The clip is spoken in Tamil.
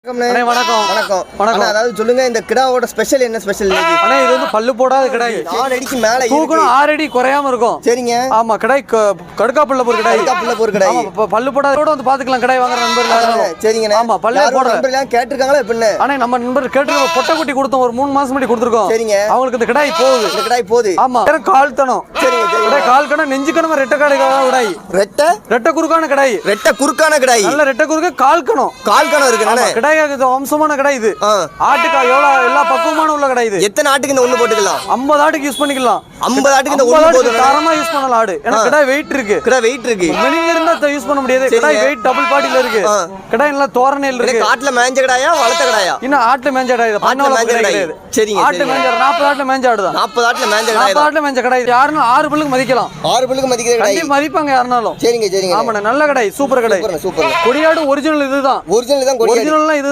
வணக்கம் வணக்கம் வணக்கம். அதாவது சொல்லுங்க இந்த கிடாவோட ஸ்பெஷல் என்ன ஸ்பெஷல் இன்னைக்கு? அண்ணா இது வந்து பல்லு போடாத கிடாய். 4 அடிக்கு மேல தூக்கணும் 6 அடி குறையாம இருக்கும். சரிங்க. ஆமா கிடாய் கடுக்காப்புள்ள ஒரு கிடாய். கடுக்காப்புள்ள ஒரு கிடாய். ஆமா பல்லு போடாத கூட வந்து பாத்துக்கலாம் கிடாய் வாங்குற நண்பர்கள். சரிங்க. ஆமா பல்லே போடல. நண்பர்கள் கேட்டிருக்காங்களா எப்பன்னு? அண்ணா நம்ம நண்பர் கேட்டிருக்கோம் பொட்டை குட்டி கொடுத்தோம் ஒரு 3 மாசம் முன்னாடி கொடுத்துருக்கோம். சரிங்க. அவங்களுக்கு இந்த கிடாய் போகுது. இந்த கிடாய் போகுது. ஆமா கால் தனம். சரிங்க சரிங்க. கிடாய் கால் கணம் நெஞ்சு கணம் ரெட்டை கிடாய். ரெட்டை குறுக்கான கிடாய். ரெட்டை குறுக்கான கிடாய். நல்ல ரெட்டை குறுக்க கால் கணம். கால் கணம் இருக்கு. ஆமா கிடாய் வம்சமான கிடாய் இது. ஆட்டுக்கா எவ்வளவு எல்லா பக்குவமான உள்ள கிடாய் இது. எத்தனை ஆட்டுக்கு இந்த ஒண்ணு போட்டுக்கலாம்? 50 ஆட்டுக்கு யூஸ் பண்ணிக்கலாம். 50 ஆட்டுக்கு இந்த ஒண்ணு போதும். தாராளமா யூஸ் பண்ணலாம் ஆடு. ஏன்னா கிடாய் வெயிட் இருக்கு. கிடாய் வெயிட் இருக்கு. மெலிங்க இருந்தா யூஸ் பண்ண முடியாது. கிடாய் வெயிட் டபுள் பாடில இருக்கு. கிடாய் நல்ல தோரணையில இருக்கு. காட்டுல மேஞ்ச கிடாயா வளர்த்த கிடாயா? இன்னும் ஆட்டுல மேஞ்ச கிடாய். பண்ணவல கிடாய். சரிங்க. ஆட்டு மேஞ்ச 40 ஆட்டுல மேஞ்ச ஆடு தான். 40 ஆட்டுல மேஞ்ச கிடாய். 40 ஆட்டுல மேஞ்ச கிடாய். யாருன்னு 6 பல்லுக்கு மதிக்கலாம். 6 பல்லுக்கு மதிக்கிற கிடாய். கண்டிப்பா மதிப்பாங்க யாருனாலும். சரிங்க சரிங்க. ஆமா நல்ல கிடாய் சூப்பர் கிடாய். சூப்பர். கொடியாடு ஒரிஜினல் இதுதான். ஒரிஜினல் தான் கொடியாடு. ஒரிஜினல்னா